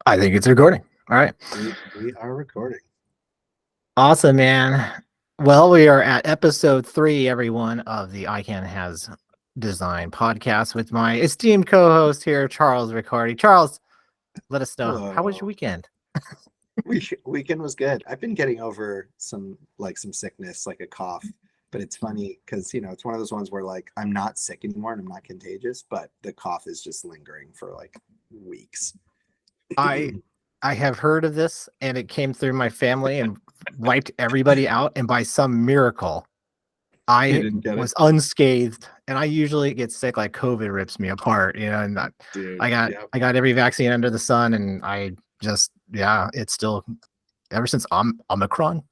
I think it's recording. All right. We are recording. Awesome, man. Well, we are at episode 3, everyone, of the I Can Has Design podcast with my esteemed co-host here, Charles Riccardi. Charles, let us know, how was your Hello. weekend? Weekend was good. I've been getting over some sickness, like a cough, but it's funny because it's one of those ones where like I'm not sick anymore and I'm not contagious, but the cough is just lingering for like weeks. I I have heard of this, and it came through my family and wiped everybody out, and by some miracle, You I didn't get it, was unscathed, and I usually get sick like COVID rips me apart, and dude. I Yep. got every vaccine under the sun, and I just yeah, it's still ever since Omicron,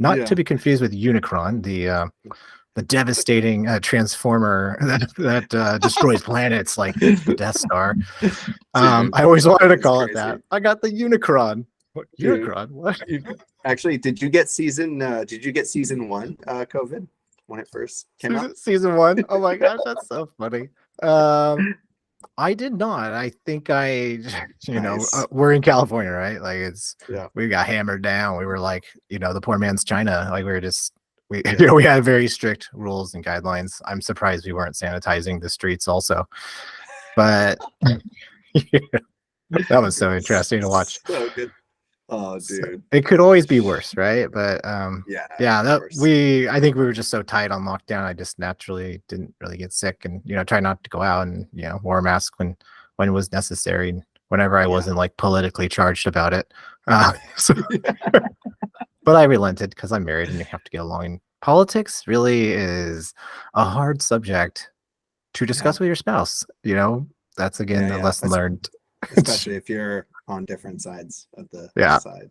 not to Yeah. be confused with Unicron, the devastating transformer that destroys planets like the Death Star. Dude, I always wanted to it's call it that. crazy. I got the Unicron. What Dude, Unicron? What? you actually did you get season 1 COVID when it first came out? Season 1. Oh my gosh, that's so funny. Um, I did not. I think Nice. we're in California, right? Like Yeah. we got hammered down. We were like, the poor man's China. Like we were just, Yeah. we had very strict rules and guidelines. I'm surprised we weren't sanitizing the streets also, but that was so interesting to watch. So good. Oh, So dude. it could always be worse, right? But Yeah, yeah, of course. I think we were just so tight on lockdown. I just naturally didn't really get sick, and try not to go out, and wore a mask when it was necessary, and whenever I Yeah. wasn't like politically charged about it. So, but I relented because I'm married and you have to get along. And politics really is a hard subject to Yeah. discuss with your spouse. That's again Yeah. the Yeah. lesson learned. Especially if you're on different sides of the Yeah. side.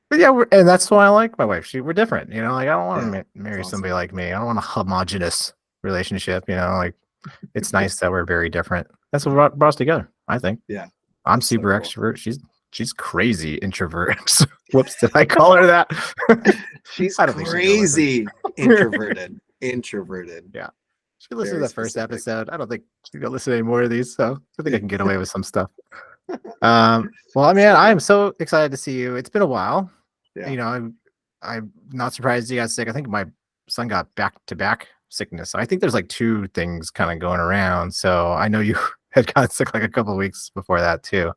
But yeah, and that's why I like my wife. We're different, like I don't want to Yeah. It's marry awesome. somebody like me. I don't want a homogenous relationship. Like it's nice that we're very different. That's what brought us together, I think. Yeah. I'm That's so super cool. extrovert. She's crazy introvert. Whoops, did I call her that? She's I don't think she's gonna listen. crazy introverted. Introverted. Yeah, she listened to Very the first specific. episode. I don't think she's gonna listen to any more of these, so I think I can get away with some stuff. Well, I mean, So I am good. so excited to see you. It's been a while. Yeah. I'm not surprised you got sick. I think my son got back to back sickness. I think there's like two things kind of going around. So I know you had got sick like a couple of weeks before that too.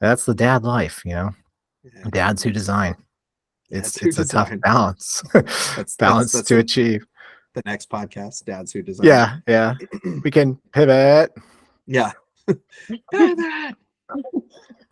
That's the dad life, Yeah. dads who design. Dads who It's a tough design. balance, That's that's balance that's to a, achieve. the next podcast, Dads Who Design. Yeah, yeah. We can pivot. Yeah. Pivot.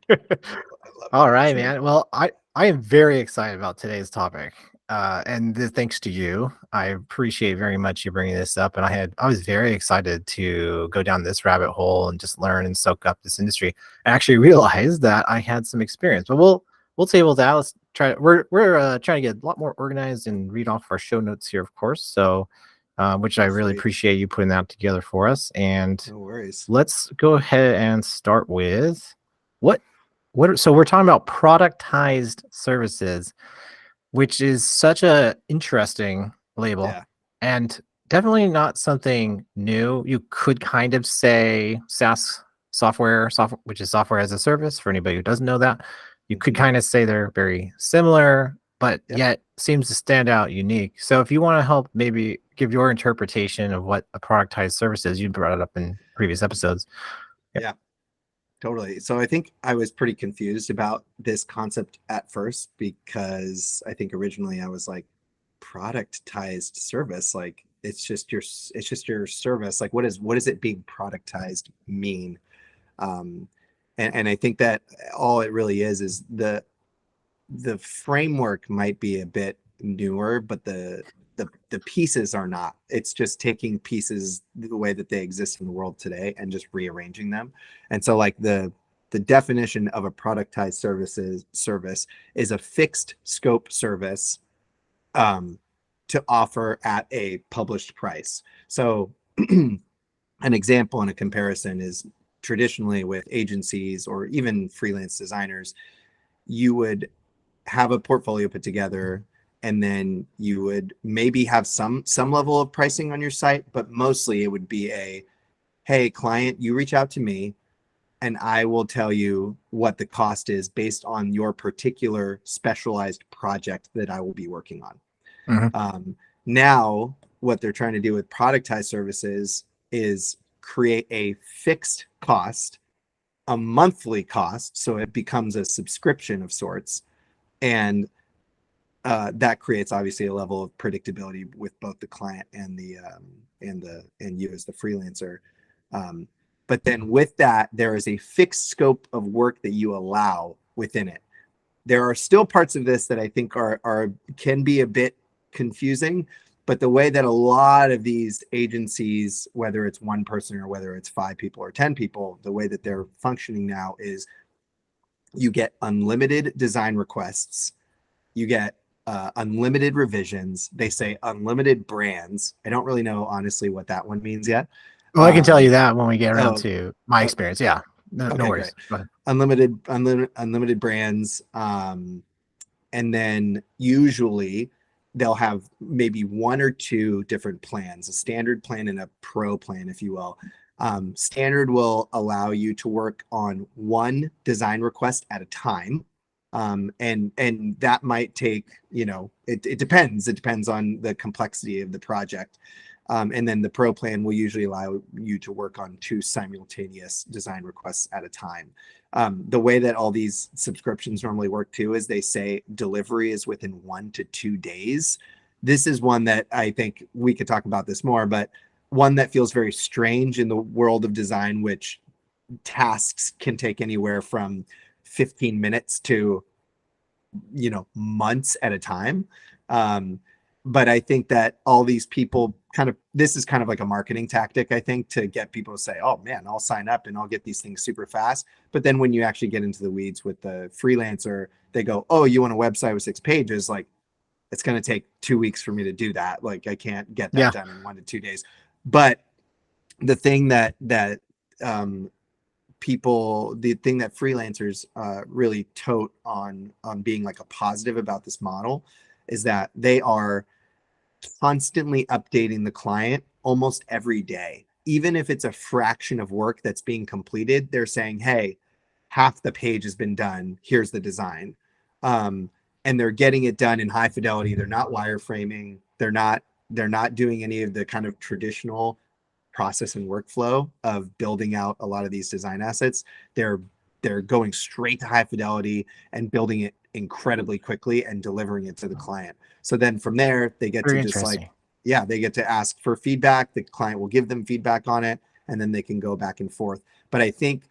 I love All it. right, So man. Well, I am very excited about today's topic, and thanks to you, I appreciate very much you bringing this up. And I was very excited to go down this rabbit hole and just learn and soak up this industry. I actually realized that I had some experience, but we'll table that. Let's try. We're trying to get a lot more organized and read off our show notes here, of course. So, which I really sweet. appreciate you putting that together for us. And No worries. let's go ahead and start with what so we're talking about productized services, which is such a interesting label Yeah. and definitely not something new. You could kind of say SaaS software, which is software as a service for anybody who doesn't know that. You could Mhm. kind of say they're very similar, but Yep. yet seems to stand out unique. So if you want to help maybe give your interpretation of what a productized service is, you brought it up in previous episodes. Yep. Yeah. Totally. So I think I was pretty confused about this concept at first because I think originally I was like productized service, like it's just your service. Like what is it being productized mean? Um, and I think that all it really is the framework might be a bit newer, but the pieces are not. It's just taking pieces the way that they exist in the world today and just rearranging them. And so like the definition of a productized service is a fixed scope service um, to offer at a published price. So an example and a comparison is traditionally with agencies or even freelance designers, you would have a portfolio put together and then you would maybe have some level of pricing on your site, but mostly it would be a, hey client, you reach out to me, and I will tell you what the cost is based on your particular specialized project that I will be working on. Mhm. Now, what they're trying to do with productized services is create a fixed cost, a monthly cost, so it becomes a subscription of sorts, and that creates obviously a level of predictability with both the client and and you as the freelancer. Um, but then with that, there is a fixed scope of work that you allow within it. There are still parts of this that I think are can be a bit confusing, but the way that a lot of these agencies, whether it's one person or whether it's 5 people or 10 people, the way that they're functioning now is you get unlimited design requests, you get unlimited revisions. They say unlimited brands. I don't really know honestly what that one means yet. Well, I can tell you that when we get around Oh, to my oh, experience. Yeah, no okay, great. worries. Go ahead. Unlimited brands. And then usually they'll have maybe one or two different plans, a standard plan and a pro plan, if you will. Standard will allow you to work on one design request at a time. And that might take, it depends. It depends on the complexity of the project. And then the pro plan will usually allow you to work on two simultaneous design requests at a time. The way that all these subscriptions normally work too is they say delivery is within 1 to 2 days. This is one that I think we could talk about this more, but one that feels very strange in the world of design, which tasks can take anywhere from 15 minutes to months at a time. But I think that all these people this is kind of like a marketing tactic, I think, to get people to say, oh man, I'll sign up and I'll get these things super fast. But then when you actually get into the weeds with the freelancer, they go, oh, you want a website with 6 pages? Like, it's going to take 2 weeks for me to do that. Like, I can't get that Yeah, done in 1 to 2 days. But the thing um, the thing that freelancers really tote on being like a positive about this model is that they are constantly updating the client almost every day. Even if it's a fraction of work that's being completed, they're saying, hey, half the page has been done. Here's the design. Um, and they're getting it done in high fidelity. They're not wireframing. They're not doing any of the kind of traditional process and workflow of building out a lot of these design assets. They're going straight to high fidelity and building it incredibly quickly and delivering it to the client. So then from there, they get to very just like, interesting. yeah, they get to ask for feedback. The client will give them feedback on it, and then they can go back and forth. But I think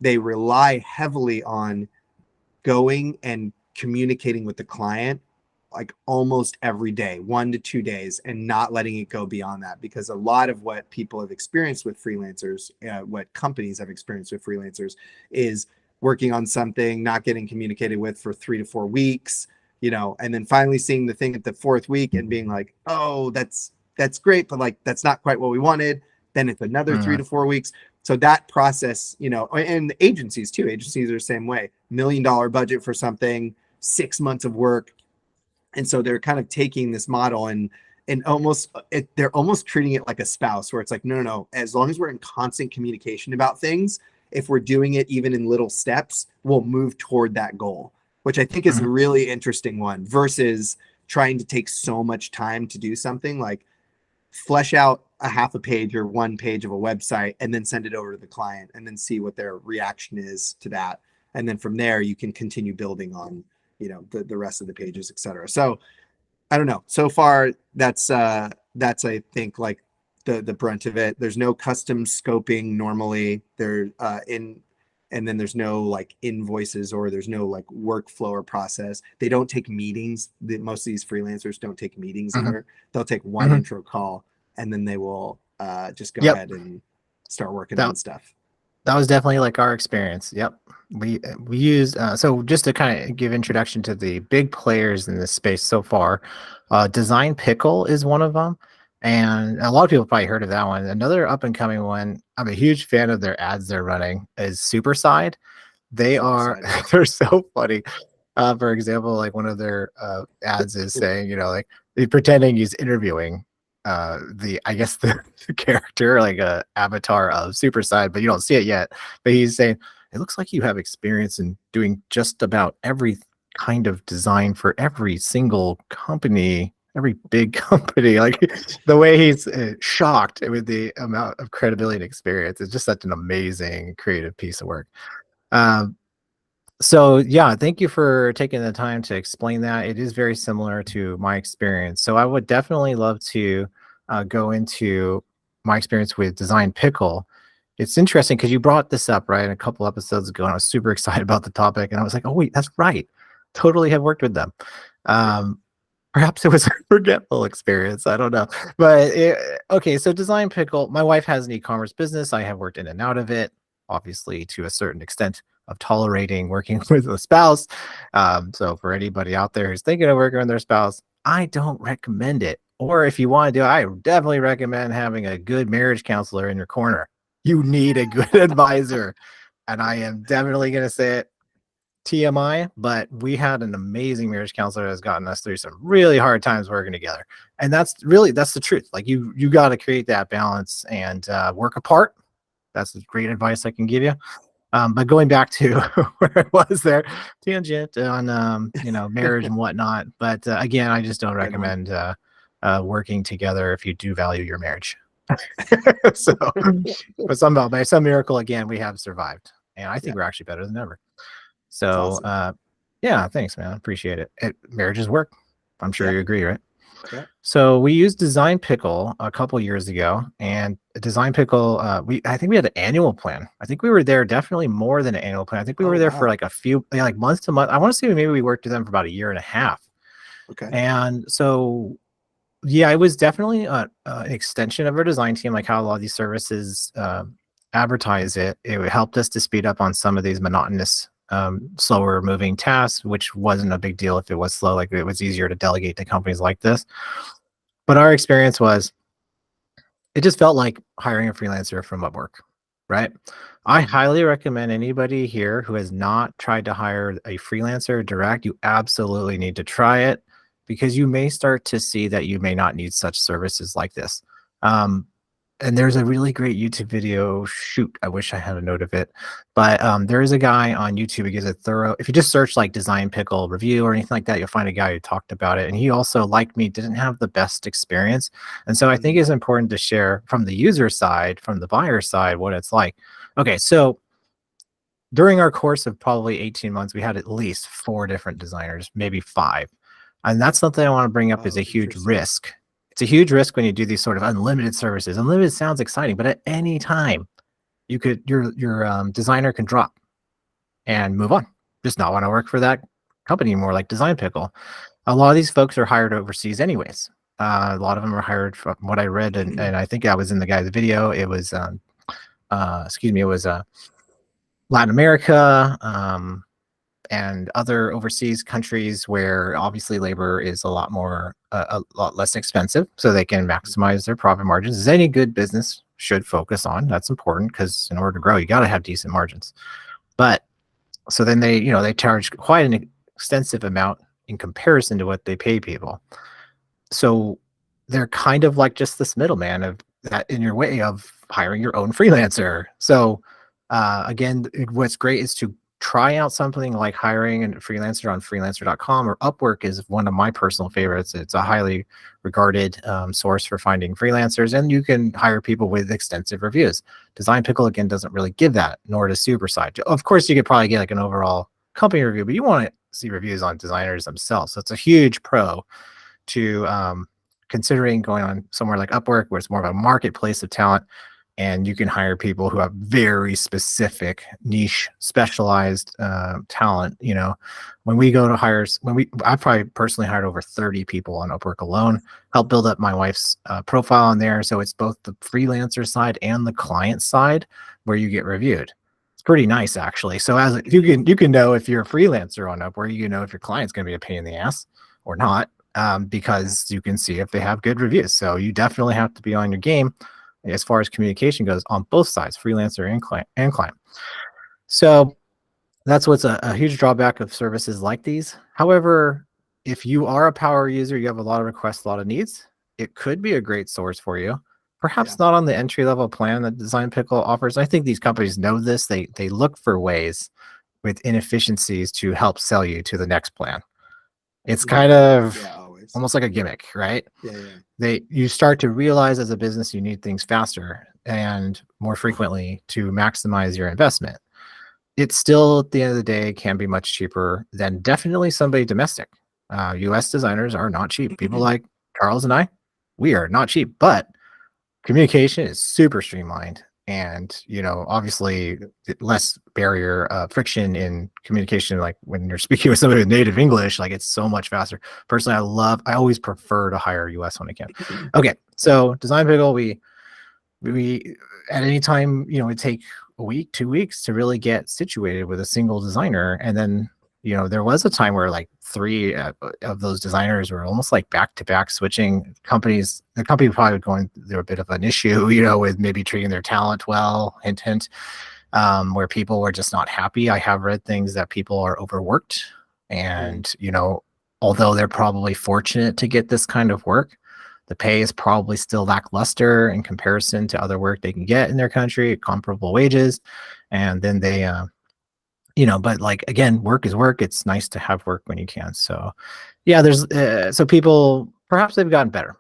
they rely heavily on going and communicating with the client like almost every day, 1 to 2 days, and not letting it go beyond that. Because a lot of what people have experienced with freelancers, what companies have experienced with freelancers, is working on something, not getting communicated with for 3 to 4 weeks, and then finally seeing the thing at the fourth week and being like, oh, that's great, but like that's not quite what we wanted. Then it's another three Mhm. to four weeks. So that process, and agencies too. Agencies are the same way. $1 million budget for something, 6 months of work, and so they're kind of taking this model and they're almost treating it like a spouse, where it's like, no, no, no. As long as we're in constant communication about things, if we're doing it even in little steps, we'll move toward that goal, which I think is a Mhm. really interesting one versus trying to take so much time to do something like flesh out a half a page or 1 page of a website and then send it over to the client and then see what their reaction is to that. And then from there, you can continue building on, the rest of the pages, etc. So I don't know. So far, that's I think like the brunt of it. There's no custom scoping normally. And then there's no like invoices, or there's no like workflow or process. They don't take meetings. Most of these freelancers don't take meetings Mhm. either. They'll take one Mhm. intro call and then they will just go Yep. ahead and start working That on stuff. that was definitely like our experience. Yep. We use so just to kind of give introduction to the big players in this space so far. Design Pickle is one of them, and a lot of people probably heard of that one. Another up and coming one. I'm a huge fan of their ads they're running is Superside. They Super are side, yeah. they're so funny. For example, like one of their ads is saying, like pretending he's interviewing. the I guess the character, like a avatar of Superside, but you don't see it yet. But he's saying it looks like you have experience in doing just about every kind of design for every single company, every big company. Like the way he's shocked with the amount of credibility and experience is just such an amazing creative piece of work. Um, so yeah, thank you for taking the time to explain that. It is very similar to my experience. So I would definitely love to go into my experience with Design Pickle. It's interesting because you brought this up right a couple episodes ago, and I was super excited about the topic. And I was like, oh wait, that's right. Totally have worked with them. Yeah. Um, Perhaps it was a forgetful experience. I don't know. But okay, so Design Pickle, my wife has an e-commerce business. I have worked in and out of it, obviously to a certain extent of tolerating working with a spouse. So for anybody out there who's thinking of working with their spouse, I don't recommend it. Or if you want to do it, I definitely recommend having a good marriage counselor in your corner. You need a good advisor. And I am definitely going to say it, TMI, but we had an amazing marriage counselor that's gotten us through some really hard times working together. And that's the truth. Like you got to create that balance and work apart. That's great advice I can give you. But going back to where I was there, tangent on marriage and whatnot. But again, I just don't Right on. recommend working together if you do value your marriage. So, but by some miracle, again, we have survived, and I Yeah. think we're actually better than ever. That's So, awesome. yeah, thanks, man. Appreciate it. Marriages work. I'm sure Yeah. you agree, right? Yeah. So we used Design Pickle a couple years ago, and Design Pickle, I think we had an annual plan. I think we were there definitely more than an annual plan. I think we Oh were there for wow. like a few, like month to month. I want to say maybe we worked with them for about a year and a half. Okay. And so yeah, it was definitely an extension of our design team, like how a lot of these services advertise it. It helped us to speed up on some of these monotonous, slower moving tasks, which wasn't a big deal if it was slow. Like it was easier to delegate to companies like this. But our experience was it just felt like hiring a freelancer from Upwork, right? I Mhm. highly recommend anybody here who has not tried to hire a freelancer direct, you absolutely need to try it because you may start to see that you may not need such services like this. Um, and there's a really great YouTube video. Shoot, I wish I had a note of it. But there is a guy on YouTube who gives a thorough, if you just search like Design Pickle review or anything like that, you'll find a guy who talked about it. And he also, like me, didn't have the best experience. And so I think Mhm. it's important to share from the user side, from the buyer side, what it's like. Okay, so during our course of probably 18 months, we had at least 4 different designers, maybe 5. And that's something I want to bring up is a Oh, huge interesting. risk. It's a huge risk when you do these sort of unlimited services. Unlimited sounds exciting, but at any time, your designer can drop and move on. Just not want to work for that company anymore, like Design Pickle. A lot of these folks are hired overseas anyways. A lot of them are hired from what I read, and I think I was in the guy's video. It was excuse me, it was Latin America, and other overseas countries where obviously labor is a lot less expensive, so they can maximize their profit margins. As any good business should focus on, that's important because in order to grow, you got to have decent margins. But so then they charge quite an extensive amount in comparison to what they pay people. So they're kind of like just this middleman of that in your way of hiring your own freelancer. So again, what's great is to try out something like hiring a freelancer on freelancer.com or Upwork is one of my personal favorites. It's a highly regarded source for finding freelancers, and you can hire people with extensive reviews. Design Pickle again doesn't really give that, nor does Superside. Of course, you could probably get like an overall company review, but you want to see reviews on designers themselves. So it's a huge pro to considering going on somewhere like Upwork, where it's more of a marketplace of talent, and you can hire people who have very specific, niche, specialized talent. When we go to hires, I've probably personally hired over 30 people on Upwork alone. Help build up my wife's profile on there, so it's both the freelancer side and the client side where you get reviewed. It's pretty nice actually. So as you can know if you're a freelancer on Upwork, you can know if your client's going to be a pain in the ass or not, Yeah. because you can see if they have good reviews. So you definitely have to be on your game as far as communication goes on both sides, freelancer and client. So that's what's a huge drawback of services like these. However, if you are a power user, you have a lot of requests, a lot of needs. it could be a great source for you. Yeah. Perhaps not on the entry level plan that Design Pickle offers. I think these companies know this. They look for ways with inefficiencies to help sell you to the next plan. It's Mhm. kind of Yeah, always. almost like a gimmick, right? Yeah, yeah. You start to realize as a business you need things faster and more frequently to maximize your investment. It still at the end of the day can be much cheaper than definitely somebody domestic. US designers are not cheap. People like Charles and I, we are not cheap, but communication is super streamlined, and obviously less barrier friction in communication, like when you're speaking with somebody with native English, like it's so much faster. Personally, I always prefer to hire US when I can. Okay, Yeah. so Design Pickle, we at any time, it take a week, 2 weeks to really get situated with a single designer. And then there was a time where like three of those designers were almost like back to back switching companies. The company probably going through a bit of an issue, with maybe treating their talent well, hint hint, where people were just not happy. I have read things that people are overworked, Mm. and although they're probably fortunate to get this kind of work, the pay is probably still lackluster in comparison to other work they can get in their country at comparable wages. And then they, but like again, work is work. It's nice to have work when you can. So, yeah, so people perhaps they've gotten better,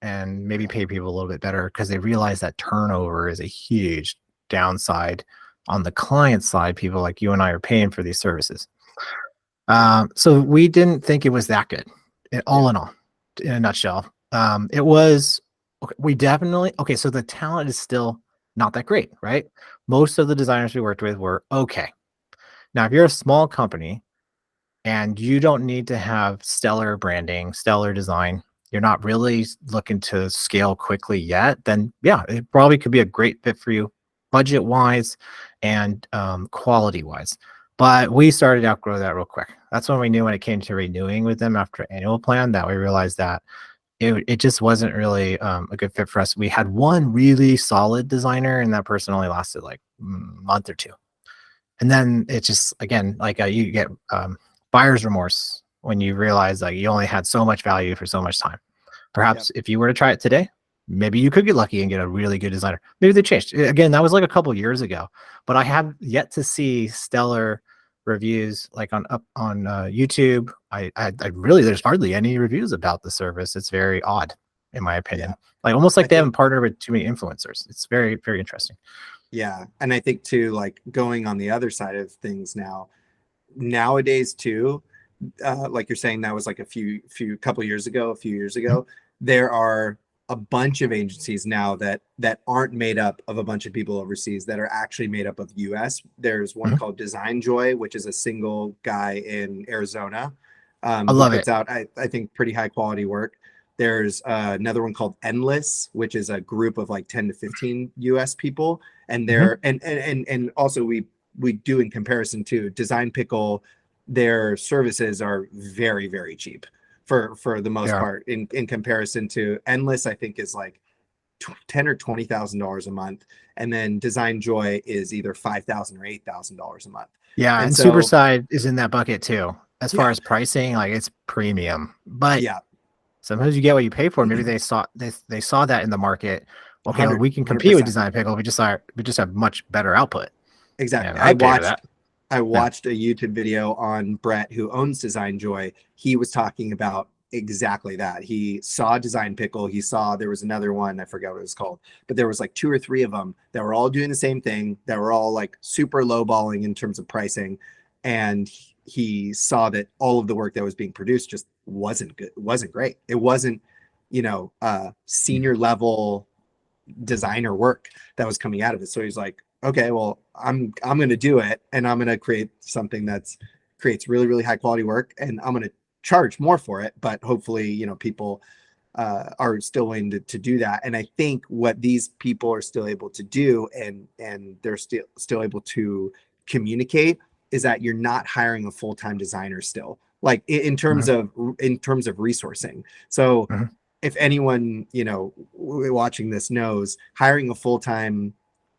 and maybe Yeah. pay people a little bit better because they realize that turnover is a huge downside on the client side. People like you and I are paying for these services. So we didn't think it was that good, Yeah. all in all, in a nutshell. It was okay. We definitely okay. So the talent is still not that great, right? Most of the designers we worked with were okay. Now, if you're a small company and you don't need to have stellar branding, stellar design, you're not really looking to scale quickly yet, then yeah, it probably could be a great fit for you budget wise and quality wise. But we started to outgrow that real quick. That's when we knew when it came to renewing with them after annual plan that we realized that it just wasn't really a good fit for us. We had one really solid designer, and that person only lasted like a month or two. And then it just again like you get buyer's remorse when you realize like you only had so much value for so much time. Yep. Perhaps if you were to try it today, maybe you could get lucky and get a really good designer. Maybe they changed. Again, that was like a couple years ago, but I have yet to see stellar reviews like on YouTube. I really there's hardly any reviews about the service. It's very odd, in my Yeah. opinion. Like almost I like they think, haven't partnered with too many influencers. It's very very interesting. yeah. And I think too, like going on the other side of things now, nowadays too, like you're saying, that was like a few years Mhm. ago. There are a bunch of agencies now that aren't made up of a bunch of people overseas, that are actually made up of US. There's one Mhm. called Design Joy, which is a single guy in Arizona, I who love puts it. out, I think, pretty high quality work. There's another one called Endless, which is a group of like 10 to 15 US people. And Mhm. they're and also we do, in comparison to Design Pickle, their services are very, very cheap for the most Yeah. part, in comparison to Endless. I think is like 10 or $20,000 a month, and then Design Joy is either 5,000 or $8,000 a month. Yeah, And and so Superside is in that bucket too. As far yeah, as pricing, like it's premium. But yeah, sometimes you get what you pay for. Maybe they saw that in the market. Okay, well, 100 we can compete with 100%. Design Pickle. We just have much better output. Exactly. And I'd pay for that. I Yeah. watched a YouTube video on Brett, who owns Design Joy. He was talking about exactly that. He saw Design Pickle. He saw there was another one, I forgot what it was called, but there was like two or three of them that were all doing the same thing, that were all like super lowballing in terms of pricing. And he saw that all of the work that was being produced just wasn't good, wasn't great. It wasn't, senior level designer work that was coming out of it. So he's like, okay, well, I'm going to do it, and I'm going to create something that's creates really, really high quality work, and I'm going to charge more for it. But hopefully, people are still willing to do that. And I think what these people are still able to do, and they're still able to communicate, is that you're not hiring a full-time designer still, like Mhm. in terms of resourcing. So Mhm. if anyone watching this knows, hiring a full-time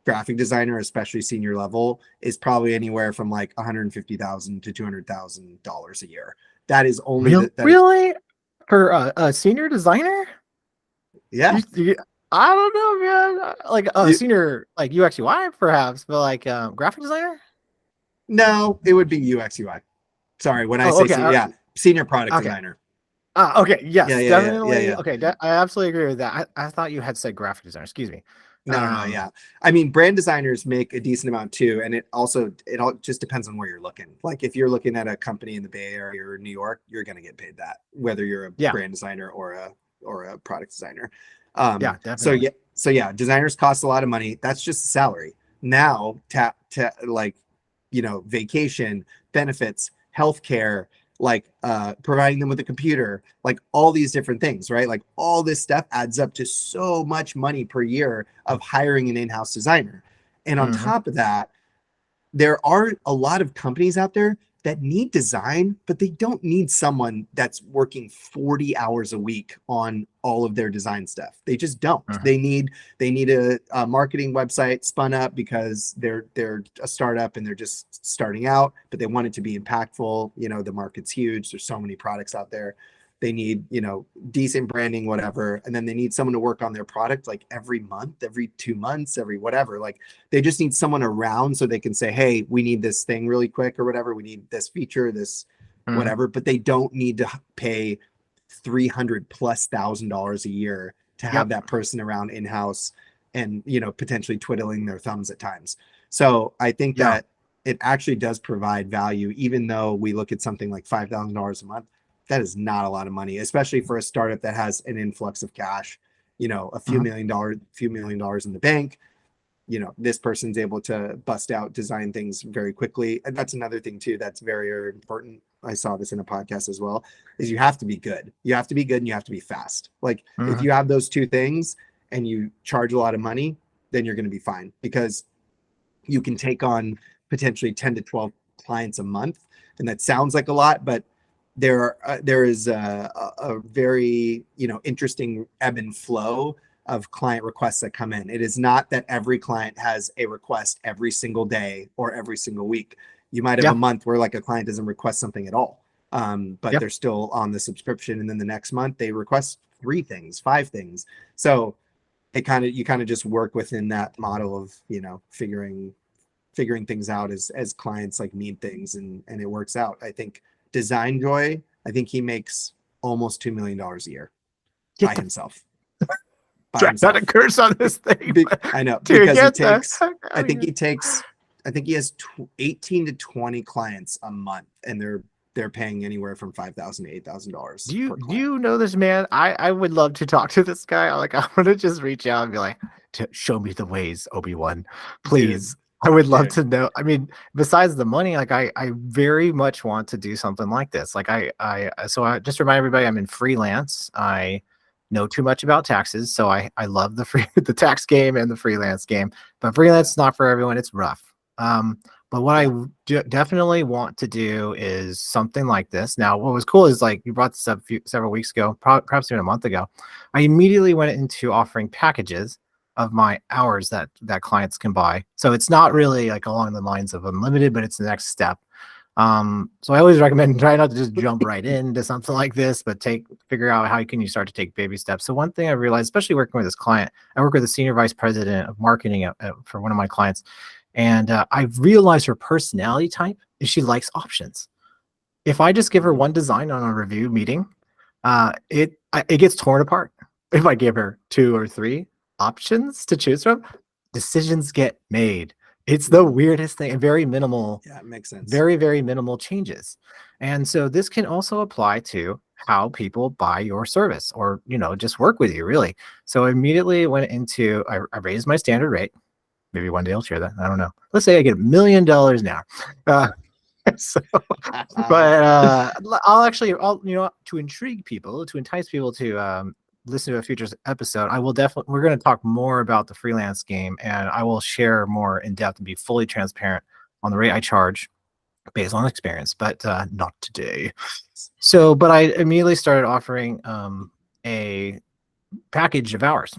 graphic designer, especially senior level, is probably anywhere from like 150,000 to $200,000 a year. That is only Real that is really? For a senior designer? Yeah. I don't know, man. Like a You, senior, like UX UI, perhaps, but like graphic designer. no, it would be UX UI. Sorry, when I Oh, say okay, yeah, senior product okay. designer. Okay, Yeah, yes, yeah, yeah, yeah, definitely. yeah. Okay, I absolutely agree with that. I thought you had said graphic designer. Excuse me. No, no, Um, yeah. I mean, brand designers make a decent amount too, and it all just depends on where you're looking. Like if you're looking at a company in the Bay Area or New York, you're going to get paid that, whether you're a yeah, brand designer or a product designer. yeah, So definitely. yeah, so yeah, designers cost a lot of money. That's just the salary. Now, like vacation, benefits, healthcare, like providing them with a computer, like all these different things, right? Like all this stuff adds up to so much money per year of hiring an in-house designer. And on Hmm. top of that, there are a lot of companies out there that need design, but they don't need someone that's working 40 hours a week on all of their design stuff. They just don't. Hmm. They need a marketing website spun up because they're a startup and they're just starting out, but they want it to be impactful. The market's huge. There's so many products out there. They need, decent branding, whatever. And then they need someone to work on their product like every month, every 2 months, every whatever. Like they just need someone around so they can say, hey, we need this thing really quick or whatever. We need this feature, this Hmm. whatever. But they don't need to pay 300 plus $1,000 a year to have Yep. that person around in house and, potentially twiddling their thumbs at times. So I think Yeah. that it actually does provide value, even though we look at something like $5,000 a month. That is not a lot of money, especially for a startup that has an influx of cash, a Hmm. few million dollars in the bank. This person's able to bust out design things very quickly. And that's another thing too that's very, very important. I saw this in a podcast as well, is you have to be good. You have to be good and you have to be fast. Like if Hmm. you have those two things and you charge a lot of money, then you're going to be fine because you can take on potentially 10 to 12 clients a month. And that sounds like a lot, but there is a very interesting ebb and flow of client requests that come in. It is not that every client has a request every single day or every single week. You might have a Yeah. month where like a client doesn't request something at all, but Yep. they're still on the subscription, and then the next month they request 3 things, 5 things. So you kind of just work within that model of figuring things out as clients like need things, and it works out. I think Design Joy, I think he makes almost $2 million a year Get by the himself. By try not to himself. curse on this thing, but I know dude, because he get the takes. heck I out of think here. he takes. I think he has 18 to 20 clients a month, and they're paying anywhere from $5,000 to $8,000 per Do client. you know this man? I would love to talk to this guy. Like I want to just reach out and be like, Show me the ways, Obi-Wan, Dude, please." I would love dude. to know. I mean, besides the money, like I very much want to do something like this. Like I just remind everybody I'm in freelance. I know too much about taxes, so I love the tax game and the freelance game. But freelance is not for everyone. It's rough. But what Yeah. definitely want to do is something like this. Now, what was cool is like you brought this up several weeks ago, perhaps even a month ago. I immediately went into offering packages of my hours that clients can buy. So it's not really like along the lines of unlimited, but it's the next step. So I always recommend try not to just jump right into something like this, but figure out how can you start to take baby steps. So one thing I realized, especially working with this client, I work with a senior vice president of marketing for one of my clients, and I've realized her personality type is she likes options. If I just give her one design on a review meeting, it gets torn apart. If I give her 2 or 3 options to choose from, decisions get made. It's the weirdest thing and very minimal, Yeah, it makes sense. very, very minimal changes. And so this can also apply to how people buy your service or, just work with you really. So immediately went into, I raised my standard rate. Maybe one day I'll share that. I don't know. Let's say I get $1 million now. Uh, so, but to intrigue people, to entice people to listen to a future episode, I will definitely, we're going to talk more about the freelance game, and I will share more in depth and be fully transparent on the rate I charge based on experience, but not today. So, but I immediately started offering a package of hours.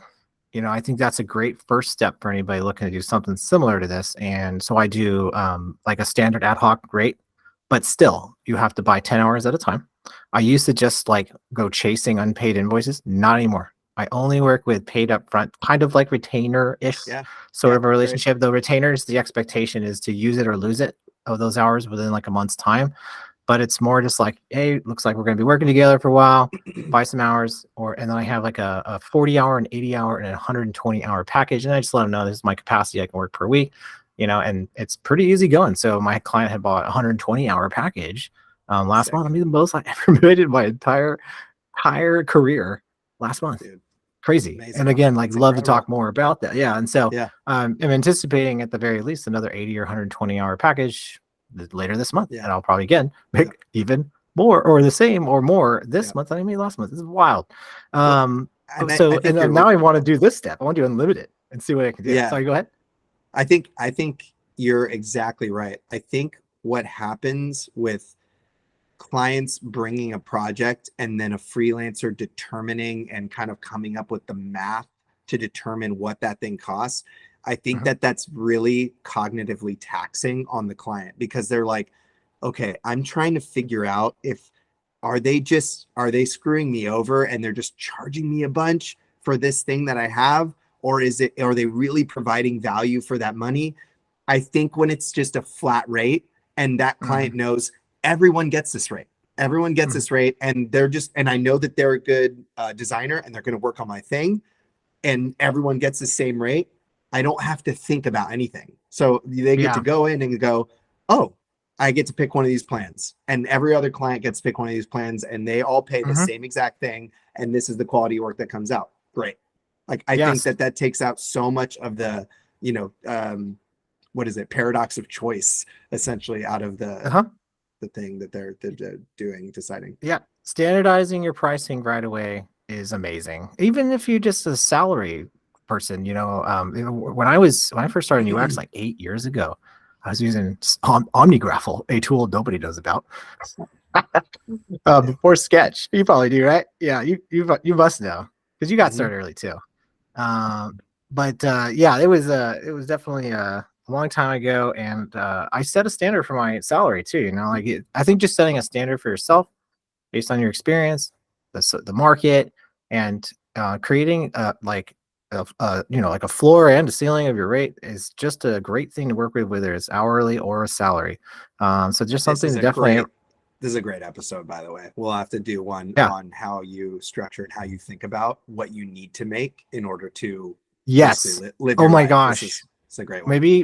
I think that's a great first step for anybody looking to do something similar to this. And so I do like a standard ad hoc rate, but still you have to buy 10 hours at a time. I used to just like go chasing unpaid invoices. Not anymore. I only work with paid upfront, kind of like retainer-ish Yeah. sort Yeah. of a Great. relationship. Though retainers, the expectation is to use it or lose it of those hours within like a month's time. But it's more just like, hey, looks like we're going to be working together for a while, buy some hours, and then I have like a 40 hour, an 80 hour, and a 120 hour package, and I just let them know this is my capacity I can work per week, and it's pretty easy going. So my client had bought a 120 hour package last month. I Sick, mean, the most I ever made in my entire career last month. dude. Crazy. And Amazing. again, like That's love to talk incredible. more about that. Yeah. And so Yeah. I'm anticipating at the very least another 80 or 120 hour package later this month. Yeah. And I'll probably again Yeah. make even more or the same or more Yeah. this month than I made last month. This is wild. Well, Um, I so think you're now I want to do this step. I want to do unlimited and see what I can do. yeah. Sorry, go ahead. I think you're exactly right. I think what happens with clients bringing a project and then a freelancer determining and kind of coming up with the math to determine what that thing costs, I think Mhm. that that's really cognitively taxing on the client because they're like, okay, I'm trying to figure out if are they screwing me over and they're just charging me a bunch for this thing that I have, or are they really providing value for that money? I think when it's just a flat rate and that client Mhm. knows everyone gets this rate, everyone gets Mhm. this rate, and I know that they're a good designer and they're going to work on my thing, and everyone gets the same rate, I don't have to think about anything. So they get to Yeah. go in and go, oh, I get to pick one of these plans. And every other client gets to pick one of these plans and they all pay the Mhm. same exact thing. And this is the quality work that comes out. Great. Like, I think Yes. that that takes out so much of the, you know, what is it? Paradox of choice, essentially, out of Uh-huh. the thing that they're doing, deciding. Yeah, standardizing your pricing right away is amazing. Even if you just a salary person, when I first started in UX like 8 years ago, I was using OmniGraffle, a tool nobody knows about, Yeah. before Sketch. You probably do, right? Yeah, you must know because you got Mm-hmm. started early too. But yeah, it was definitely a long time ago, and I set a standard for my salary too. I think just setting a standard for yourself based on your experience, the market, and creating like a floor and a ceiling of your rate is just a great thing to work with, whether it's hourly or a salary. So just This something is to a definitely, great this is a great episode, by the way. We'll have to do one yeah, on how you structure and how you think about what you need to make in order to basically yes. live Oh your my life. gosh. It's a great one. Maybe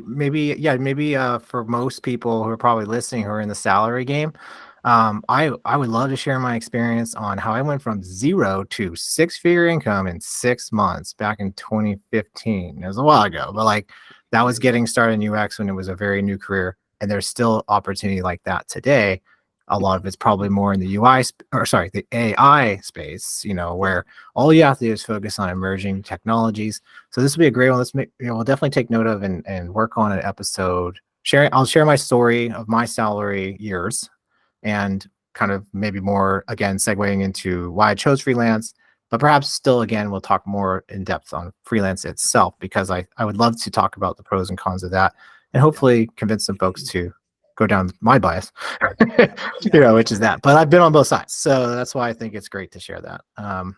for most people who are probably listening who are in the salary game, I would love to share my experience on how I went from zero to six-figure income in 6 months back in 2015. It was a while ago, but like that was Amazing. getting started in UX when it was a very new career, and there's still opportunity like that today. A lot of it's probably more in the the AI space, Yeah. where all you have to do is focus on emerging technologies. So this will be a great one. We'll definitely take note of and work on an episode. I'll share my story of my salary years and kind of maybe more again segueing into why I chose freelance, but perhaps still again we'll talk more in depth on freelance itself because I would love to talk about the pros and cons of that and Yeah. hopefully convince some folks to go down my bias, Yeah. Yeah. which is that. Totally. But I've been on both sides, so that's why I think it's great to share that.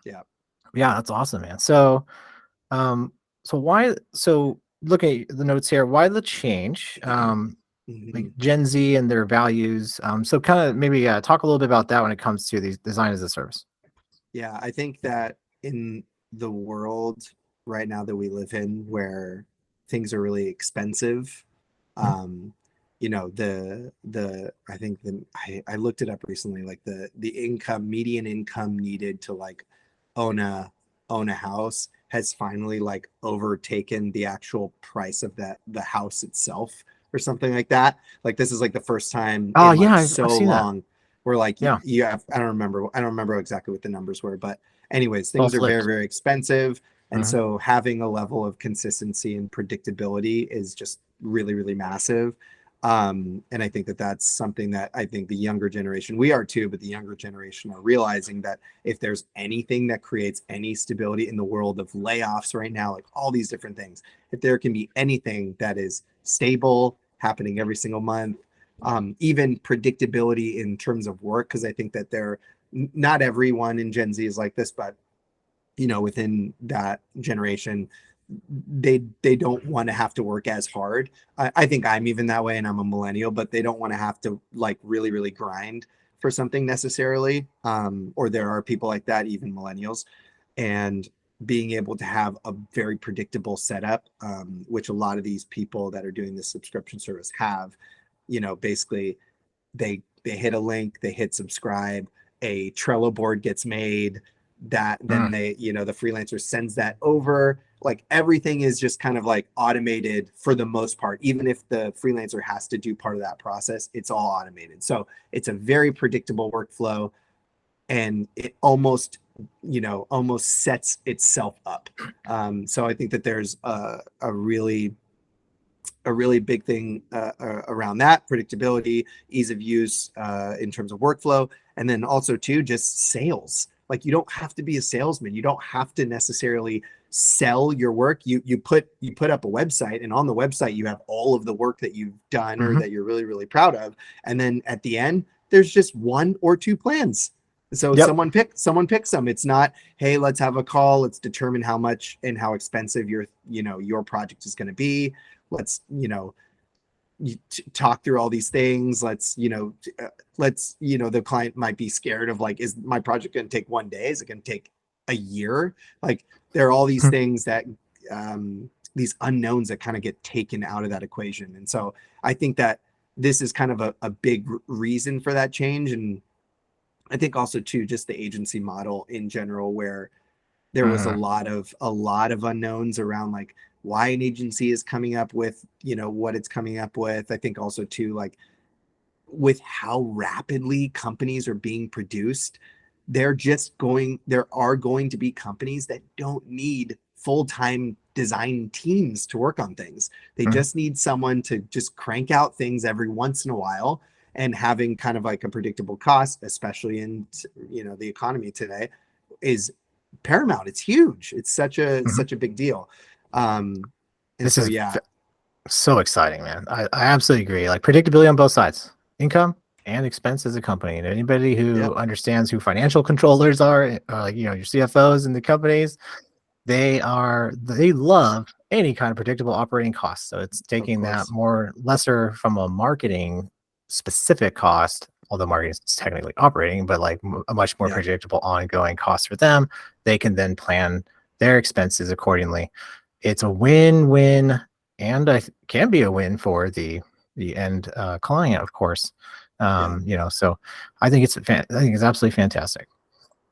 Yeah. Yeah, that's awesome, man. Um, so looking at the notes here, why the change? Like Mhm. Gen Z and their values. So kind of maybe talk a little bit about that when it comes to these design as a service. Yeah. I think that in the world right now that we live in, where things are really expensive, Mhm. um, the I think I looked it up recently, like the median income needed to like own a own a house has finally like overtaken the actual price of the house itself or something like that. Like, this is like the first time Oh in yeah, like I've so seen that. long where like Yeah, you have, I don't remember exactly what the numbers were, but anyways, all things are very, flipped. very expensive. And Mhm. so having a level of consistency and predictability is just really, really massive. And I think that that's something that I think the younger generation, we are too, but the younger generation are realizing that if there's anything that creates any stability in the world of layoffs right now, like all these different things, if there can be anything that is stable, happening every single month, even predictability in terms of work, because I think that not everyone in Gen Z is like this, but within that generation, they don't want to have to work as hard. I think I'm even that way, and I'm a millennial, but they don't want to have to like really really grind for something necessarily. Or there are people like that, even millennials, and being able to have a very predictable setup, which a lot of these people that are doing this subscription service have. Basically they hit a link, they hit subscribe, a Trello board gets made, that then Mm, the freelancer sends that over. Like everything is just kind of like automated for the most part. Even if the freelancer has to do part of that process, it's all automated. So it's a very predictable workflow, and it almost sets itself up. So I think that there's a really big thing around that predictability, ease of use in terms of workflow, and then also too just sales. Like you don't have to be a salesman. You don't have to necessarily sell your work. You put up a website, and on the website you have all of the work that you've done or mhm, that you're really really proud of, and then at the end there's just one or two plans. So yep. someone picks them. It's not, hey, let's have a call, let's determine how much and how expensive your project is going to be. Let's talk through all these things. The client might be scared of like, is my project going to take one day, is it going to take a year? Like there are all these things that these unknowns that kind of get taken out of that equation. And so I think that this is kind of a big reason for that change. And I think also too just the agency model in general, where there was a Mhm, lot of unknowns around like why an agency is coming up with what it's coming up with. I think also too, like with how rapidly companies are being produced, there are going to be companies that don't need full-time design teams to work on things. They mhm, just need someone to just crank out things every once in a while, and having kind of like a predictable cost, especially in the economy today, is paramount. It's huge. It's such a mhm. such a big deal. um and This so is yeah. so exciting, man. I absolutely agree. Like predictability on both sides, income and expense as a company. And anybody Yeah, who understands who financial controllers are, like your CFOs in the companies, they love any kind of predictable operating costs. So it's of taking that course. more lesser from a marketing specific cost, although marketing is technically operating, but like a much more Yeah, predictable ongoing cost for them. They can then plan their expenses accordingly. It's a win-win, and can be a win for the end client, of course. yeah, So I think it's absolutely fantastic.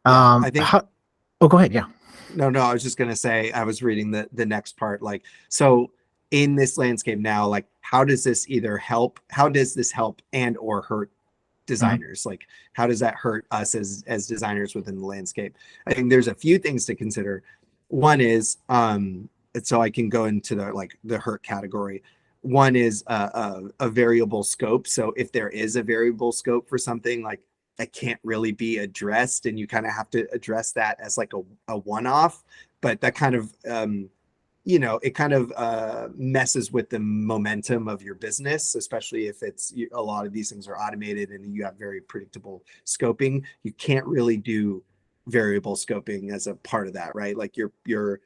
yeah. I think How? Oh, go ahead. Yeah. no, I was just gonna say, I was reading the next part. Like, so in this landscape now, like how does this help and or hurt Mhm, designers? Like, how does that hurt us as designers within the landscape? I think there's a few things to consider. One is, so I can go into the hurt category. One is a variable scope. So if there is a variable scope for something, like that can't really be addressed, and you kind of have to address that as like a one-off. But that kind of it kind of messes with the momentum of your business, especially if a lot of these things are automated and you have very predictable scoping. You can't really do variable scoping as a part of that, right? Like you're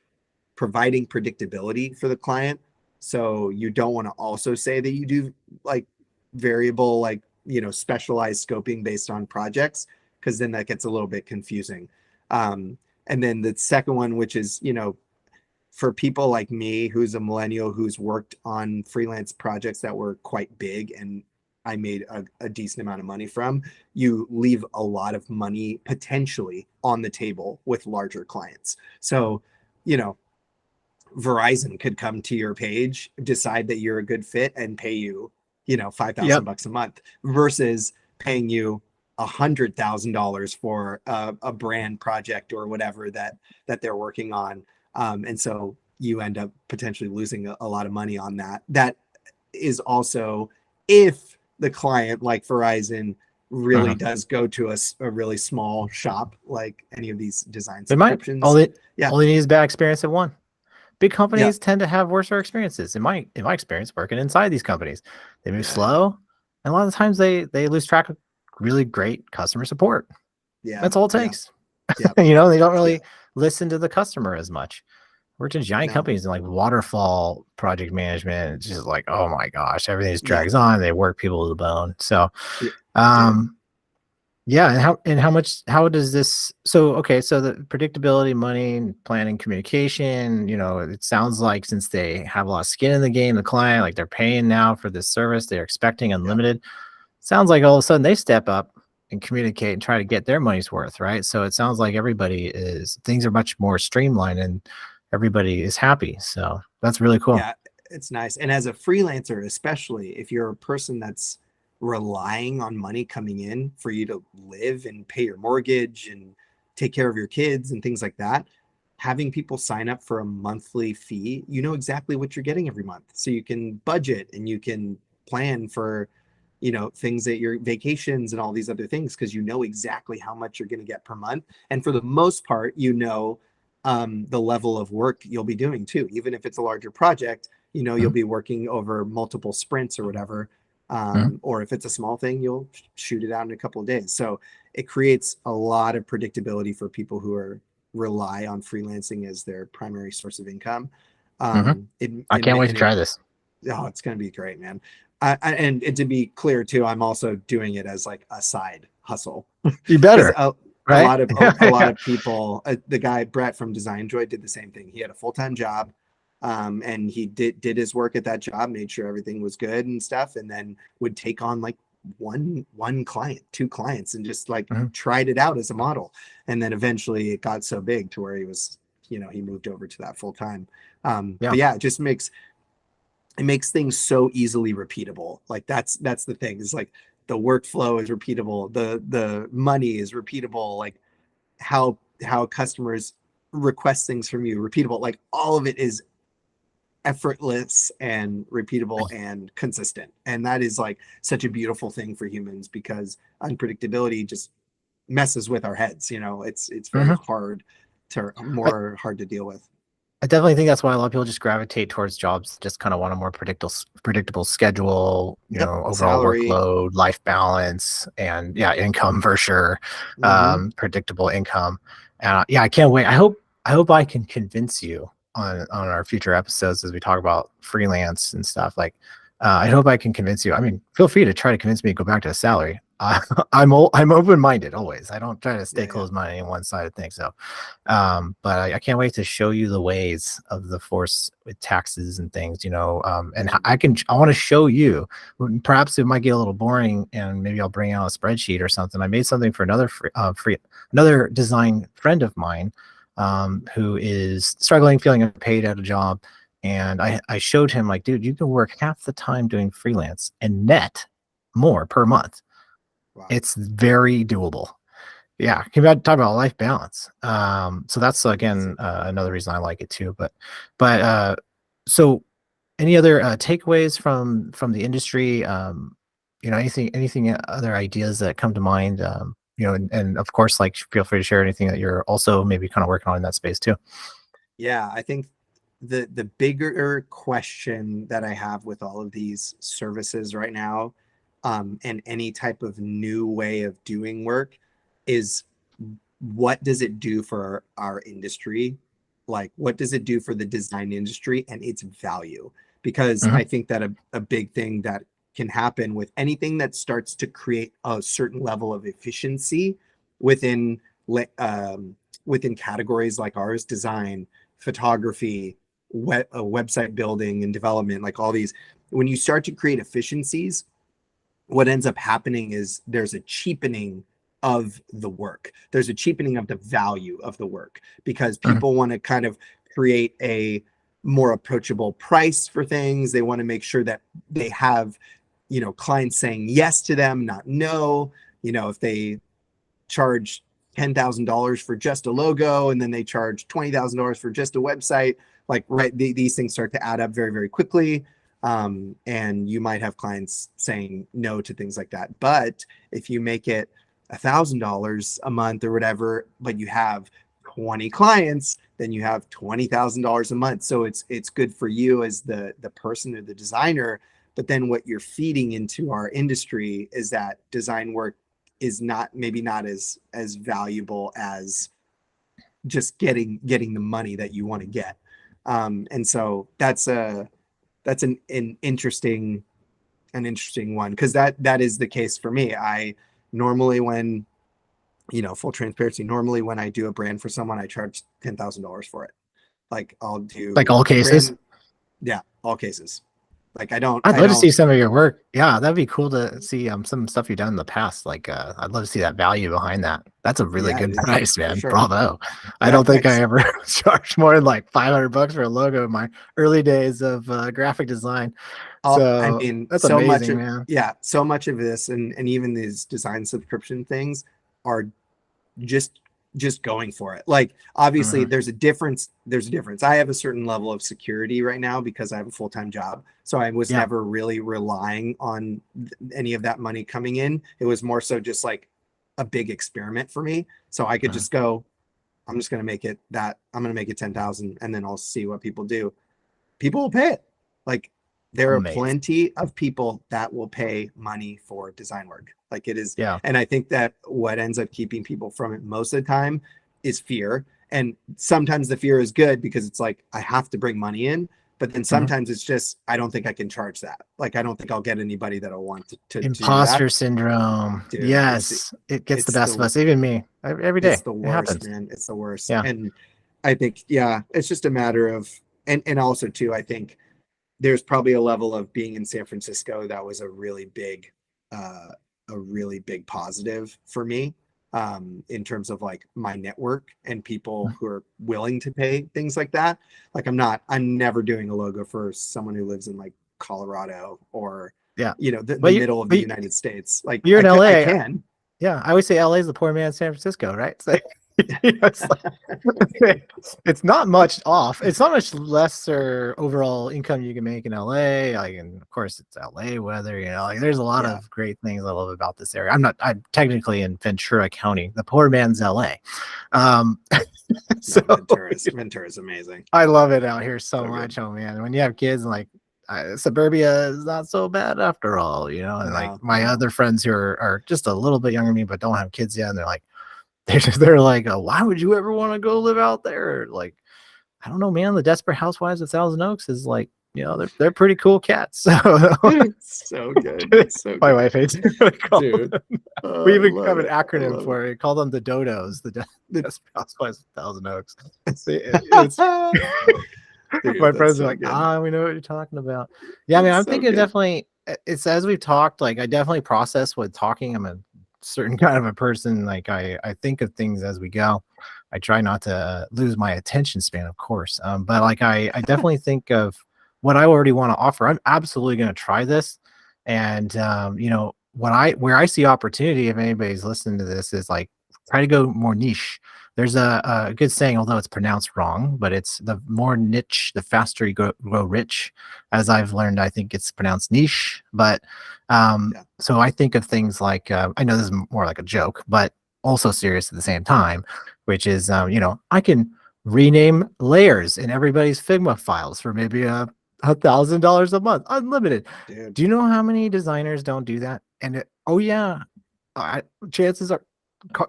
providing predictability for the client. So you don't want to also say that you do like variable, like, specialized scoping based on projects, because then that gets a little bit confusing. And then the second one, which is, for people like me, who's a millennial, who's worked on freelance projects that were quite big and I made a decent amount of money from, you leave a lot of money potentially on the table with larger clients. So, you know, Verizon could come to your page, decide that you're a good fit, and pay you, 5,000 yep. bucks a month, versus paying you $100,000 for a brand project or whatever that they're working on. And so you end up potentially losing a lot of money on that. That is also if the client, like Verizon, really Mhm. does go to a really small shop, like any of these design They might. All subscriptions. they Yeah, all they need is bad experience at one. Big yeah, companies tend to have worse experiences. In my experience, working inside these companies, they move yeah, slow, and a lot of the times they lose track of really great customer support. yeah, That's all it yeah, takes. yeah, They don't yeah, really listen to the customer as much. Worked in giant No. companies in like waterfall project management. It's just like, oh my gosh, everything just Yeah. drags on. They work people to the bone. So, Yeah. Dude. um, yeah. And how much, how does this, so, okay. So the predictability, money, planning, communication, it sounds like since they have a lot of skin in the game, the client, like they're paying now for this service, they're expecting Yep. unlimited. Sounds like all of a sudden they step up and communicate and try to get their money's worth, right? So it sounds like things are much more streamlined and everybody is happy. So that's really cool. Yeah, it's nice. And as a freelancer, especially if you're a person that's relying on money coming in for you to live and pay your mortgage and take care of your kids and things like that, having people sign up for a monthly fee, you know exactly what you're getting every month. So you can budget and you can plan for, things that your vacations and all these other things because you know exactly how much you're going to get per month. And for the most part, the level of work you'll be doing too. Even if it's a larger project, you'll Mhm, be working over multiple sprints or whatever. mhm, Or if it's a small thing, you'll shoot it out in a couple of days. So it creates a lot of predictability for people who rely on freelancing as their primary source of income. mhm. Um, it, I it, can't wait to and it, try this. oh, it's going to be great, man. And to be clear too, I'm also doing it as like a side hustle You because better, a right? lot of a lot Yeah. of people, the guy Brett from Design Joy did the same thing. He had a full-time job, and he did his work at that job, made sure everything was good and stuff, and then would take on like one client, two clients, and just like Mhm. tried it out as a model. And then eventually it got so big to where he moved over to that full time. Yeah. But yeah, it makes things so easily repeatable. Like that's the thing, is like the workflow is repeatable, the money is repeatable, like how customers request things from you, repeatable, like all of it is effortless and repeatable and consistent. And that is like such a beautiful thing for humans because unpredictability just messes with our heads. It's very Mhm. hard to I, more hard to deal with. I definitely think that's why a lot of people just gravitate towards jobs that just kind of want a more predictable schedule, Yep. overall Salary. workload, life balance, and yeah, income for sure. Mm-hmm. Predictable income. Yeah, I can't wait. I hope I can convince you on our future episodes as we talk about freelance and stuff. Like, I hope I can convince you. I mean, feel free to try to convince me to go back to a salary. I'm open minded always. I don't try to stay Yeah, yeah. closed minded on one side of things. So but I can't wait to show you the ways of the force with taxes and things, and Man. I want to show you. Perhaps it might get a little boring, and maybe I'll bring out a spreadsheet or something. I made something for another design friend of mine, who is struggling, feeling unpaid at a job, and I showed him like, dude, you can work half the time doing freelance and net more per month. Wow. It's very doable. Yeah, can we talk about life balance? So that's So again cool. another reason I like it too. But so any other takeaways from the industry? Anything other ideas that come to mind? And of course, like feel free to share anything that you're also maybe kind of working on in that space too. Yeah, I think the bigger question that I have with all of these services right now, and any type of new way of doing work, is what does it do for our industry? Like, what does it do for the design industry and its value? Because Hmm. I think that a big thing that can happen with anything that starts to create a certain level of efficiency within within categories like ours, design, photography, website building and development, like all these, when you start to create efficiencies, what ends up happening is there's a cheapening of the work. There's a cheapening of the value of the work because Hmm. people want to kind of create a more approachable price for things. They want to make sure that they have, clients saying yes to them, not no. If they charge $10,000 for just a logo and then they charge $20,000 for just a website, like, right, these things start to add up very, very quickly. And you might have clients saying no to things like that. But if you make it $1,000 a month or whatever, but you have 20 clients, then you have $20,000 a month. So it's good for you as the person or the designer. But then what you're feeding into our industry is that design work is not, maybe not as valuable as just getting the money that you want to get. And so that's an interesting one, because that is the case for me. I normally, when, full transparency, normally when I do a brand for someone, I charge $10,000 for it. Like, I'll Like do all a cases. brand. Yeah, all cases. Like, I'd I love to don't. see some of your work. Yeah, that'd be cool to see some stuff you've done in the past. Like I'd love to see that value behind that. That's a really Yeah, good dude, price, for man. sure. Bravo. I Yeah, don't think I thanks. ever charged more than like $500 for a logo in my early days of graphic design. I So mean, that's amazing, man. so much of this, and even these design subscription things are just going for it. Like, obviously, Hmm. there's a difference. I have a certain level of security right now because I have a full-time job, so I was Yeah. never really relying on any of that money coming in. It was more so just like a big experiment for me, so I could Mhm. just go, I'm just going to make it that I'm going to make it 10,000, and then I'll see what people do. People will pay it. Like, there are Amazing. plenty of people that will pay money for design work. Like, it is. Yeah. And I think that what ends up keeping people from it most of the time is fear. And sometimes the fear is good because it's like, I have to bring money in. But then Mhm. sometimes it's just, I don't think I can charge that. Like, I don't think I'll get anybody that'll want to do that. Imposter syndrome. Dude, Yes. It gets the it's best of the us, even me, every it's day. the It worst, happens. man. It's the worst. Yeah. And I think, yeah, it's just a matter of, and also too, I think there's probably a level of being in San Francisco that was uh, a really big positive for me, in terms of like my network and people who are willing to pay things like that. Like, I'm never doing a logo for someone who lives in like Colorado, or, Yeah. the But you, middle of the but United States. Like, you're in I LA. can. Yeah, I always say LA is the poor man's San Francisco, right? So, it's like, it's not much off. It's not much lesser overall income you can make in LA. Like, and of course, it's LA weather. Like there's a lot Yeah. of great things I love about this area. I'm technically in Ventura County, the poor man's LA. Um, so No, Ventura's amazing. I love it out here so So good. much. Oh man, when you have kids, like suburbia is not so bad after all, and like No, my no. other friends who are just a little bit younger than me but don't have kids yet, and they're like, they're like, why would you ever want to go live out there? Like, I don't know, man. The Desperate Housewives of Thousand Oaks is like, they're pretty cool cats. So So good. So my good. wife hates it. We call Dude. them. Oh, We I even love have an it. I acronym love for it. We call them the Dodos, the it. Desperate Housewives of Thousand Oaks. See, it's Dude, my that's friends are so like, good. we know what you're talking about. Yeah, I mean, That's I'm so thinking good. definitely, it's as we've talked, like I definitely process with talking. I'm a certain kind of a person. Like I think of things as we go. I try not to lose my attention span, of course. But like I definitely think of what I already want to offer. I'm absolutely going to try this. And where I see opportunity, if anybody's listening to this, is like try to go more niche. There's a good saying, although it's pronounced wrong, but it's the more niche, the faster you grow rich. As I've learned, I think it's pronounced niche. But Yeah. so I think of things like I know this is more like a joke, but also serious at the same time, which is I can rename layers in everybody's Figma files for maybe $1,000 a month, unlimited. Dude. Do you know how many designers don't do that? And oh yeah, I, chances are,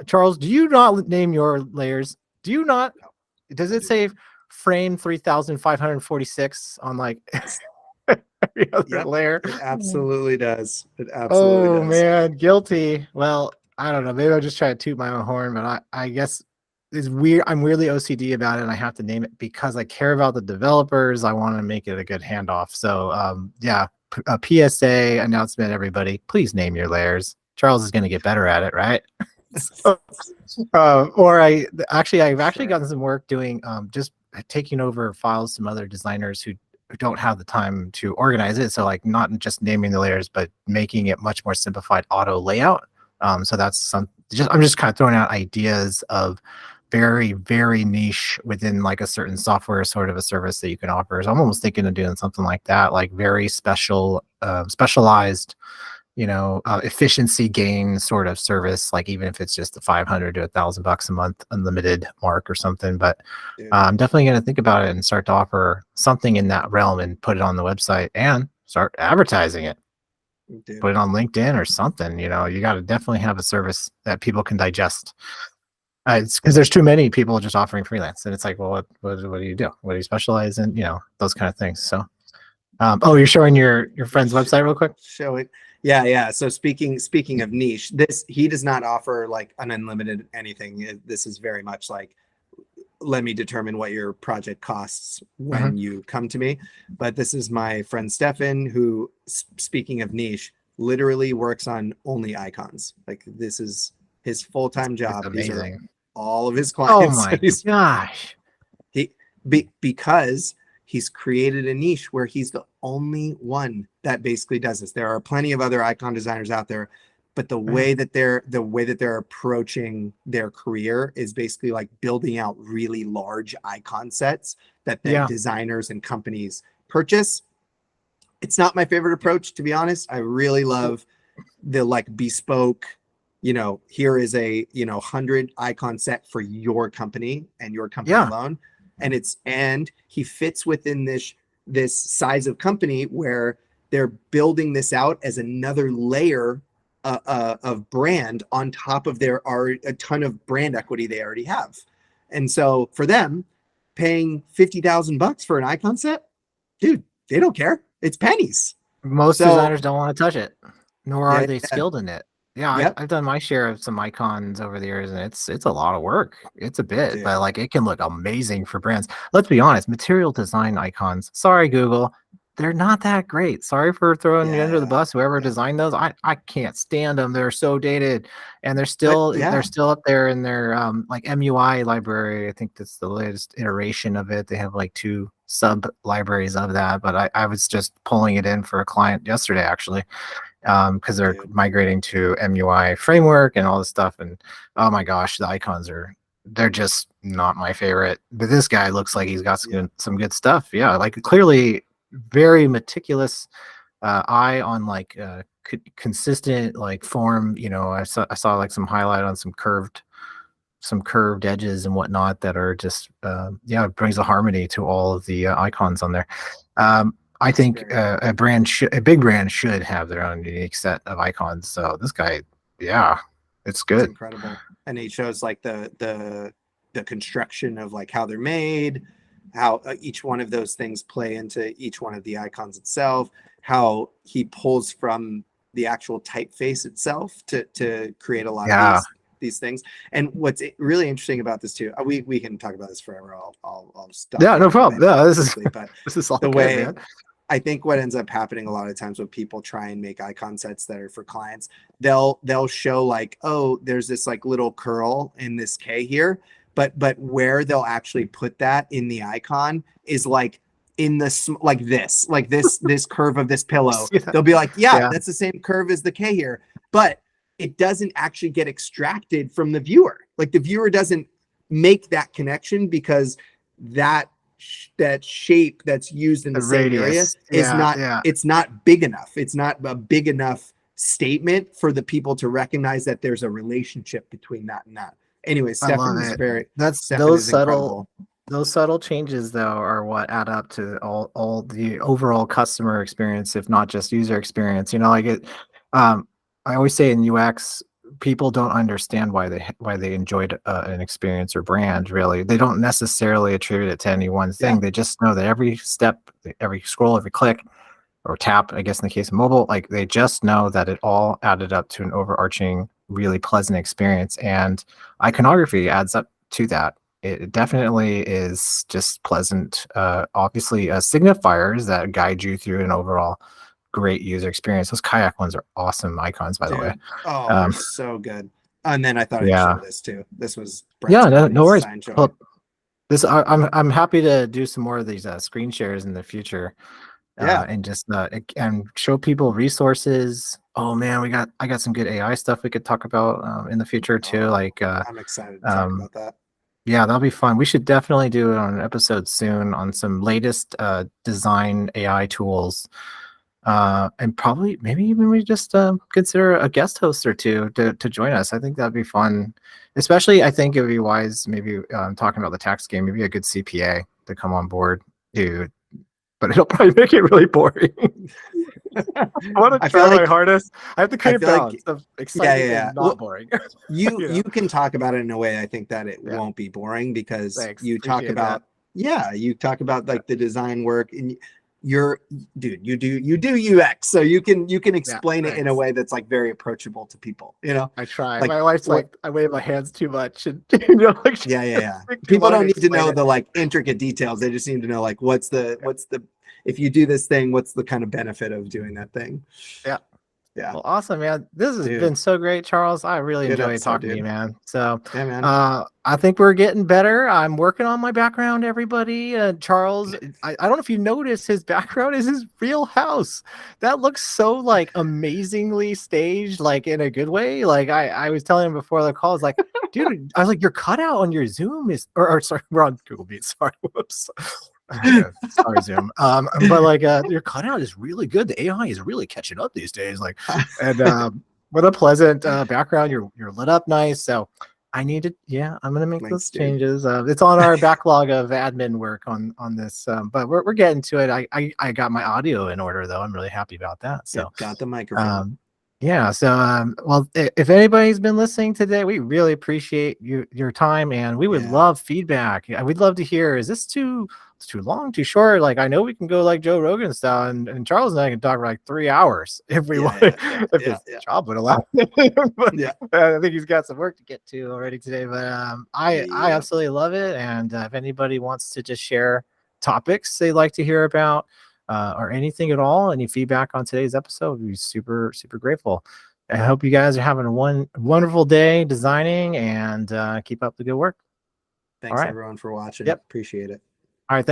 Charles, do you not name your layers? Do you not? No, Does I it do say not. frame 3,546 on like every other Yep. layer? It absolutely does. It absolutely Oh does. man, guilty. Well, I don't know. Maybe I'll just try to toot my own horn, but I guess it's weird. I'm weirdly OCD about it, and I have to name it because I care about the developers. I want to make it a good handoff. So, yeah, a PSA announcement, everybody. Please name your layers. Charles is going to get better at it, right? So, I've actually Sure. gotten some work doing just taking over files from other designers who don't have the time to organize it. So like not just naming the layers, but making it much more simplified auto layout. So that's I'm just kind of throwing out ideas of very, very niche within like a certain software sort of a service that you can offer. So I'm almost thinking of doing something like that, like very specialized, efficiency gain sort of service, like even if it's just the 500 to $1,000 a month unlimited mark or something. But Dude. I'm definitely going to think about it and start to offer something in that realm and put it on the website and start advertising it. Dude. Put it on LinkedIn or something. You got to definitely have a service that people can digest. It's because there's too many people just offering freelance, and it's like, well, what do you do? What do you specialize in? Those kind of things. So, oh, you're showing your friend's Sh- website real quick. Show it. Yeah, yeah. So speaking of niche, this he does not offer like an unlimited anything. This is very much like, let me determine what your project costs Hmm. when you come to me. But this is my friend Stefan, who, speaking of niche, literally works on only icons. Like, this is his full-time It's job. These are amazing. all of his Oh clients. my He's gosh. he because he's created a niche where he's the only one that basically does this. There are plenty of other icon designers out there, but Right. the way that they're approaching their career is basically like building out really large icon sets that then Yeah. designers and companies purchase. It's not my favorite approach, to be honest. I really love the like bespoke, here is a 100 icon set for your company and your company Yeah. alone. And he fits within this size of company where they're building this out as another layer of brand on top of their are a ton of brand equity they already have. And so for them, paying $50,000 for an icon set, dude, they don't care. It's pennies. Most So designers don't want to touch it, nor are yeah, they yeah, skilled in it. Yeah, yep, I've done my share of some icons over the years, and it's a lot of work. It's a bit, but dude, like it can look amazing for brands. Let's be honest, material design icons. Sorry, Google, they're not that great. Sorry for throwing you yeah, under the yeah, bus. Whoever yeah. designed those, I can't stand them. They're so dated, and they're But still they're yeah, still up there in their like MUI library. I think that's the latest iteration of it. They have like two sub libraries of that, but I was just pulling it in for a client yesterday actually, because they're dude, migrating to MUI framework and all this stuff. And oh my gosh, the icons they're just not my favorite. But this guy looks like he's got yeah, some good stuff. Yeah, like clearly very meticulous eye on like consistent like form. I saw like some highlight on some curved edges and whatnot that are just yeah, it brings a harmony to all of the icons on there. I it's think very cool. a big brand should have their own unique set of icons. So this guy, yeah, it's It's good. incredible. And he shows like the construction of like how they're made, how each one of those things play into each one of the icons itself, how he pulls from the actual typeface itself to create a lot of Yeah, these things. And what's really interesting about this too, we can talk about this forever. I'll stop yeah, getting no in the way problem. Yeah, really this is quickly, but this is all the good, way man. I think what ends up happening a lot of times when people try and make icon sets that are for clients, they'll show like, oh, there's this like little curl in this K here, but where they'll actually put that in the icon is like in the like this curve of this pillow. Yeah, They'll be like, yeah, yeah, that's the same curve as the K here, but it doesn't actually get extracted from the viewer. Like, the viewer doesn't make that connection because that that shape that's used in the the same area radius. is Yeah, not, yeah, it's not big enough. It's not a big enough statement for the people to recognize that there's a relationship between that and that. Anyway, I love it. That's Stefan is incredible. those subtle changes though are what add up to all the overall customer experience, if not just user experience. Like it. Um, I always say in UX, people don't understand why they enjoyed an experience or brand. Really, they don't necessarily attribute it to any one Yeah, thing. They just know that every step, every scroll, every click or tap, I guess in the case of mobile, like they just know that it all added up to an overarching, really pleasant experience. And iconography adds up to that. It definitely is just pleasant. Obviously, signifiers that guide you through an overall great user experience. Those kayak ones are awesome icons, by the way. dude. Oh, they're Um, so good. And then I thought I'd show yeah, this too. This was Brett's yeah, no company's worries. design joy. Well, I'm happy to do some more of these screen shares in the future, Yeah. and just and show people resources. Oh man, I got some good AI stuff we could talk about in the future too. Oh, Like I'm excited to talk um, about that. yeah, that'll be fun. We should definitely do it on an episode soon on some latest design AI tools. And probably maybe even we just consider a guest host or two to join us. I think that'd be fun. Especially, I think it would be wise maybe talking about the tax game, maybe a good CPA to come on board to but it'll probably make it really boring. I want to I feel try my like hardest. I have to I create a feel like balance of yeah, exciting yeah, yeah. and not Well, boring. you can talk about it in a way I think that it Yeah. won't be boring because Thanks. you talk Appreciate that. about yeah, you talk about Yeah. like the design work and you're dude, you do UX, so you can Yeah. explain it in a Thanks. way that's like very approachable to people, I try. like My wife's what like, I wave my hands too much, and you know, like yeah, yeah, yeah. take too People long don't to need to explain know it. the like intricate details. They just need to know like Yeah. what's the if you do this thing, what's the kind of benefit of doing that thing. Yeah. Yeah. Well, awesome, man. This has Dude, been so great, Charles. I really good enjoyed episode, talking to you, dude. man. So, Yeah, man. I think we're getting better. I'm working on my background, everybody. Charles, I don't know if you noticed his background is his real house. That looks so like amazingly staged, like in a good way. Like I was telling him before the call, I was like, dude, I was like, your cutout on your Zoom is, or sorry, we're on Google Meet. Sorry, whoops. Yeah, sorry, Zoom. But like your cutout is really good. The AI is really catching up these days. Like, and what a pleasant background. You're lit up nice. So I need to, yeah, I'm gonna make Thanks, those dude. changes. It's on our backlog of admin work on this, but we're getting to it. I got my audio in order though. I'm really happy about that. Yeah, So got the microphone. um, yeah. So, well, if anybody's been listening today, we really appreciate your time, and we would Yeah. love feedback. Yeah, we'd love to hear. Is this it's too long, too short? Like, I know we can go like Joe Rogan style, and Charles and I can talk for like 3 hours if we Yeah, want, yeah, yeah, if yeah, his yeah. job would allow. But Yeah. I think he's got some work to get to already today. But I Yep. absolutely love it, and if anybody wants to just share topics they'd like to hear about, or anything at all, any feedback on today's episode, we'd be super, super grateful. I hope you guys are having a wonderful day designing, and keep up the good work. All Thanks right. everyone for watching. Yep. Appreciate it. All right. Thanks.